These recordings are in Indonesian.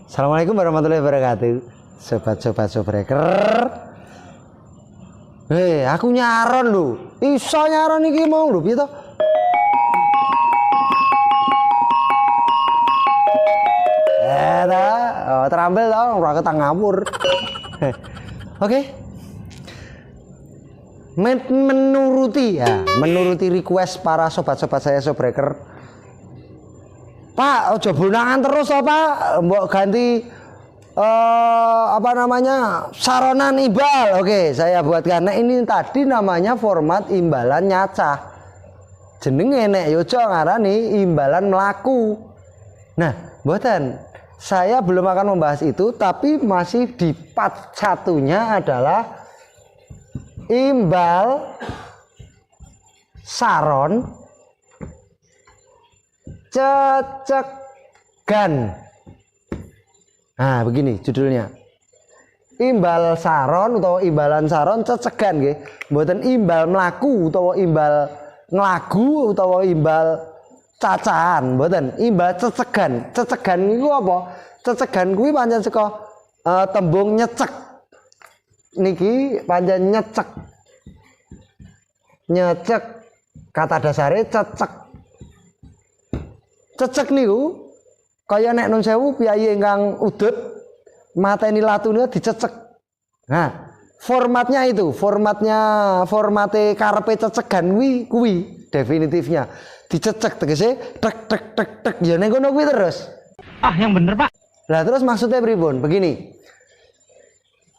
Assalamualaikum warahmatullahi wabarakatuh. Sobat-sobat sobreker. Aku nyaron lho. Iso nyaron iki mau lho piye to? Terampil dong, ora ketang ngawur. Oke. Menuruti request para sobat-sobat saya sobreker. Pak, ojo bunangan terus Pak. Mbok ganti saronan imbal. Oke, saya buatkan. Nah, ini tadi namanya format imbalan nyacah. Jenenge nek yo aja ngarani imbalan mlaku. Nah, mboten. Saya belum akan membahas itu, tapi masih di part satunya adalah imbal saron cecegan. Nah, begini judulnya. Imbal saron atau imbalan saron cecegan nggih. Mboten imbal mlaku utawa imbal nglagu utawa imbal cacahan, mboten. Imbal cecegan. Cecegan niku apa? Cecegan kuwi pancen saka tembung nyecek. Niki pancen nyecek. Nyecek kata dasare cecek. Cecek niku kaya nek nun sewu piyayi ingkang udut mateni latune dicecek. Nah, formatnya itu, formate karepe cecegan kuwi definitifnya. Dicecek tegese tek tek tek tek ya ning kono kuwi terus. Yang bener, Pak. Lah terus maksudnya pripun? Begini.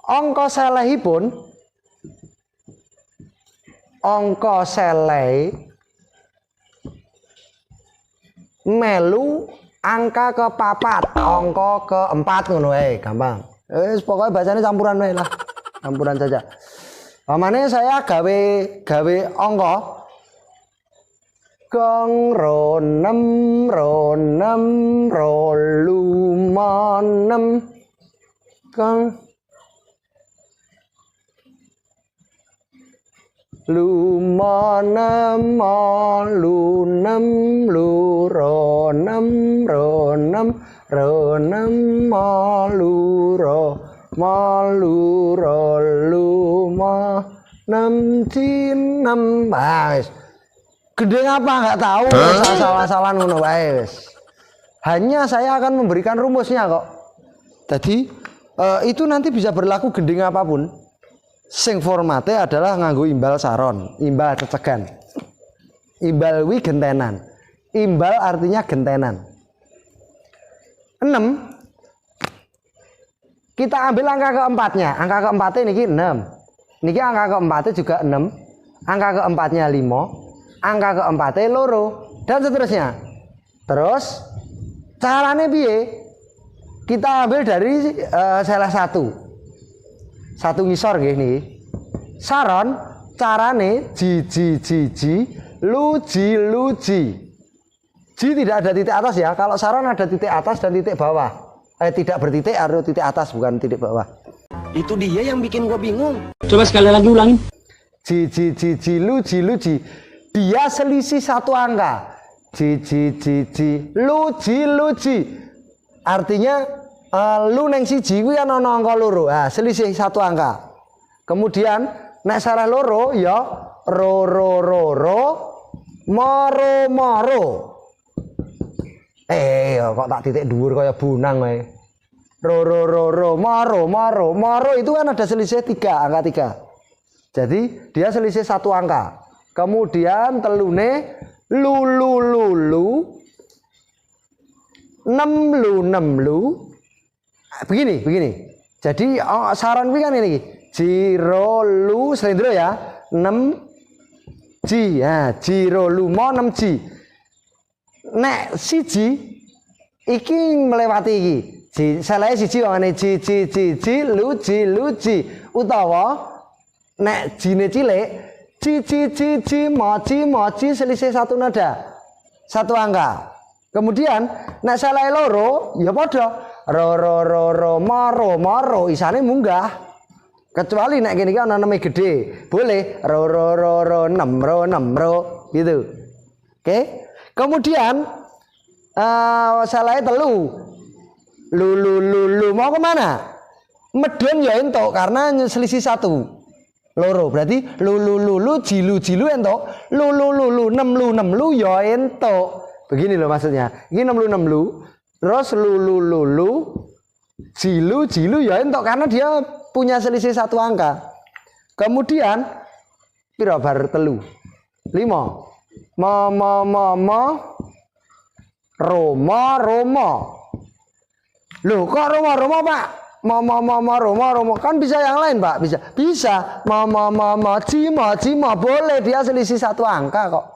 Angka selehipun angka seleh melu angka kepapat, angka keempat ngono wae, gampang. Pokoknya bahasanya campuran wae lah. Campuran saja. Pamane saya gawe angka gong ro nem ro lima nem gong luma nem lu nem lu ro nem ro nem ro nem lu ro luma nem cin nem bais. Gede apa nggak tahu, salah-salahan ngono wae wis. Hanya saya akan memberikan rumusnya kok. Jadi itu nanti bisa berlaku gending apapun. Sing formatnya adalah nganggo imbal saron, imbal cecegan. Imbal wi gentenan. Imbal artinya gentenan. 6. Kita ambil angka keempatnya. Angka keempatnya niki 6. Niki angka keempatnya juga 6. Angka keempatnya 5. Angka keempatnya loro dan seterusnya. Terus caranya piye? Kita ambil dari salah satu ngisor gini. Saron carane ji luji. Ji tidak ada titik atas ya. Kalau saron ada titik atas dan titik bawah. Tidak bertitik, harus titik atas bukan titik bawah. Itu dia yang bikin gua bingung. Coba sekali lagi ulangin. Ji luji. Dia selisih satu angka. Ji luji. Artinya lu neng siji kuwi ana angka loro. Ah, selisih satu angka. Kemudian nek salah loro ya ro moro. Kok tak titik dhuwur kaya bunang wae. Ro moro itu kan ada selisih 3, angka 3. Jadi dia selisih satu angka. Kemudian telune lulu 6 lu. Begini. Jadi saran kuwi kan ini. Jiro lu slendro ya. 6 ji. Ya, jiro lu mo 6 ji. Nek siji iki melewati iki. Salah siji wangane ji luji utawa nek jine cilik ji moji selisih satu nada. Satu angka. Kemudian nek salah loro ya padha ro maro isane munggah. Kecuali nek kene iki ana neme gede, boleh ro nem ro gitu. Oke? Kemudian salahnya telu. Lu mau kemana? Medun ya entuk karena selisih 1. Loro berarti lu jilu entuk. Lu 6 lu ya entuk. Begini loh maksudnya. Ini 6 lu. Terus lu jilu ya entuk karena dia punya selisih 1 angka. Kemudian piro bar telu? 5. Roma. Loh kok Roma Pak? Roma kan bisa yang lain Pak, bisa cima boleh, dia selisih 1 angka kok.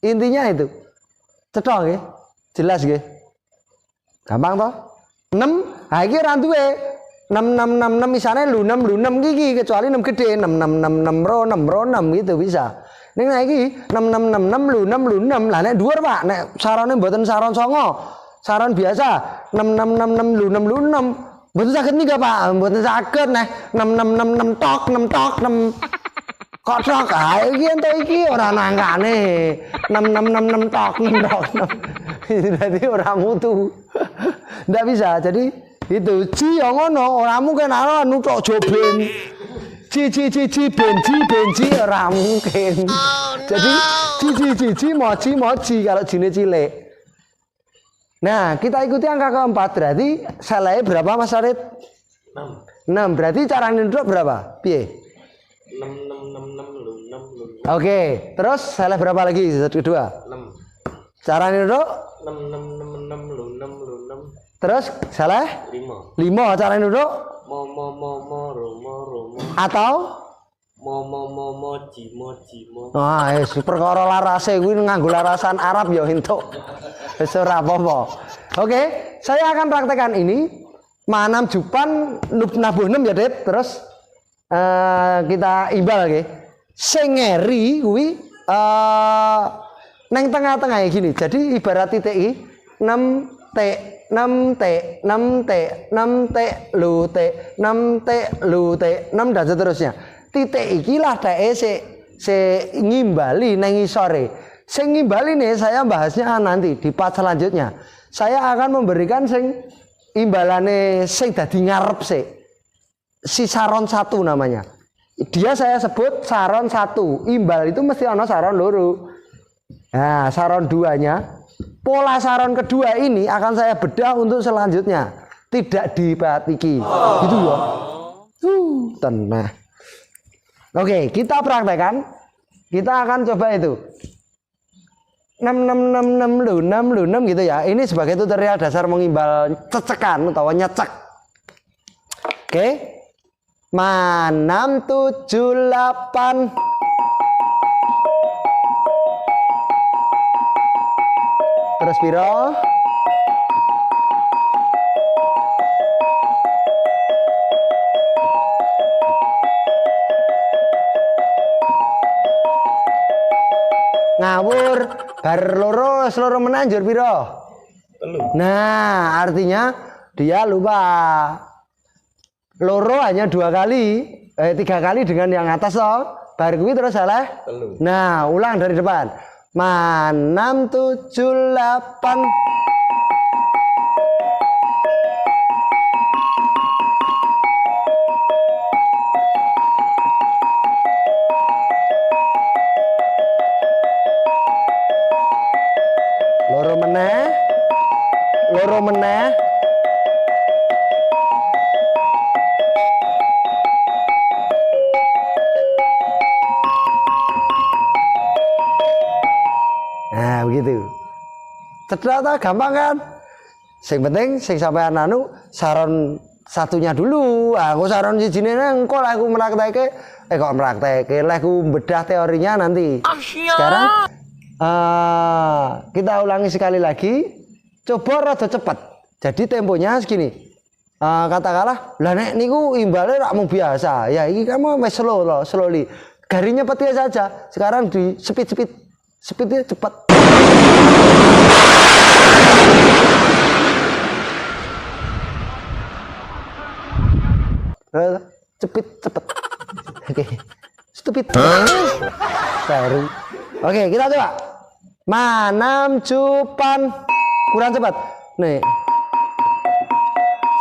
Intinya itu cetha nggih, jelas nggih, gampang toh. 6 ha iki ora duwe 6 misalnya lu 6 gigi kecuali 6 gede 6 ro 6 gitu bisa. Ning nek iki 6 lu 6 lah nek dhuwur Pak, nek sarane mboten saron songo. Saran biasa 6 lu 6 mboten saged nika Pak, mboten saged neh 6 tok 6 kok tok ae iki entuk iki ora nangkane 6 tok 6 jadi ora mutu. Ndak bisa. Jadi itu ci yo ngono, ora mungkin ana nutuk joben. Benci ora mungkin. Jadi ci moci kalau jine cilik. Nah, kita ikuti angka keempat, berarti salahnya berapa Mas Arit? 6. Berarti cara ninduk berapa? Piye? 6 lu. Oke, terus salah berapa lagi? Kedua. 6. Cara ninduk? 6 lu 6. Terus salah? 5. Cara ninduk? Romo. Atau? Moji. Wah, perkara larase kuwi nganggo larasan Arab ya entuk. Wis ora apa-apa. Oke, saya akan praktekkan ini. Manam jupan nabuh 6 ya, Det. Terus kita imbal nggih. Sing ngeri kuwi neng tengah-tengah gini. Jadi ibarat titik iki 6 lu T 6 dan seterusnya. Titik ikilah dheke se ngimbali nang isore. Sing ngimbali nih saya bahasnya nanti di part selanjutnya. Saya akan memberikan sing imbalane sing dadi ngarep si saron 1 namanya. Dia saya sebut saron 1. Imbal itu mesti ana saron loro. Nah, saron 2-nya, pola saron kedua ini akan saya bedah untuk selanjutnya. Tidak dipatiki. Gitu ya. Tenang. Oke, kita praktekkan. Kita akan coba itu. 6 lu 6 gitu ya. Ini sebagai tutorial dasar mengimbal cecekan atau nyecek. Oke. 6 7 8 terus piro? Ngawur bar loro menanjur piro? Nah, artinya dia lupa. Loro hanya 2 kali, 3 kali dengan yang atas toh. Bar kuwi terus salah. Nah, ulang dari depan. 6 7 8 loro meneh nah begitu cedera gampang kan. Sing penting sing sampean anu saron satunya dulu. Aku saron sijine engko lah aku praktekke lah aku bedah teorinya nanti. Sekarang kita ulangi sekali lagi. Coba rada cepet. Jadi temponya segini. Katakanlah, lah nek niku imbale rak mung biasa. Ya iki kamu wis slowly. Garingnya peti saja. Sekarang di speednya cepat. Cepet. Oke. Stupid. Baru. Oke, kita coba. Manam cupan. Kurang cepat. Nih.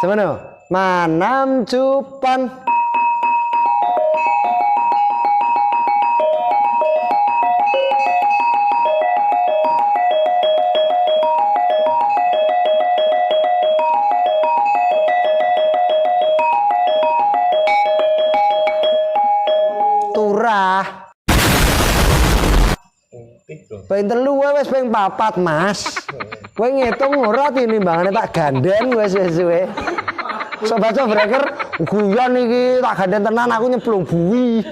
Semana? Manam cupan. Turah. Ping telu wis ping papat, Mas. Kowe ngitung ora tinimbangane tak gandeng wis suwe. Sobat breaker guyon iki tak gandeng tenan aku nyemplung bui.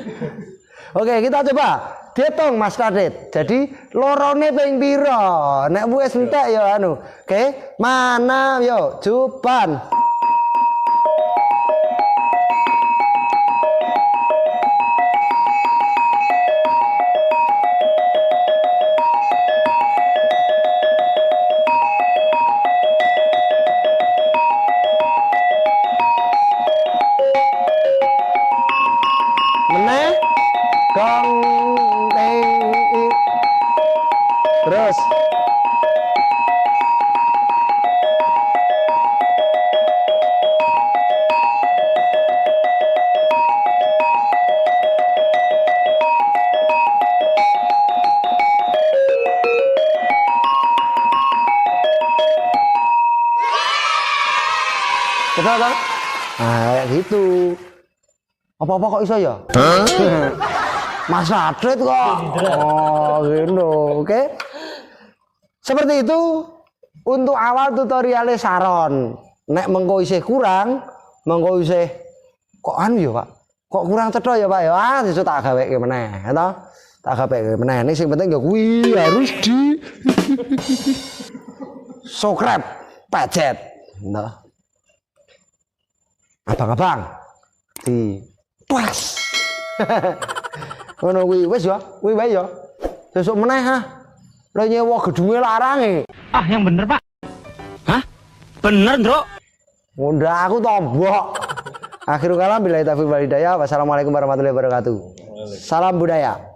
Oke, kita coba dihitung Mas Kadit. Jadi lorone ping pira? Nek wis entek ya anu. Oke, mana yo Jupan. Meneh gong ting terus betul kan? Nah, kayak gitu. Apa-apa kok iso ya? Mas Atlet kok. Oh, gitu. Oke. Seperti itu untuk awal tutorialnya Saron. Nek mengko isih kurang, mengko isih kok anu ya, Pak? Kok kurang cetha ya, Pak ya? Ah, iso tak gaweke meneh, to. Tak gaweke meneh. Ning sing penting ya kuwi harus di subscribe pejet. Nah. Abang-abang di pas. Ngono kuwi wis ya, kuwi wae ya. Sesuk meneh ha. Lah nyewa gedunge larange. Ah, yang bener, Pak. Hah? Bener, Ndro? Udah aku tombok. Akhirul kalam billahi taufiq wal hidayah. Wassalamualaikum warahmatullahi wabarakatuh. Salam budaya.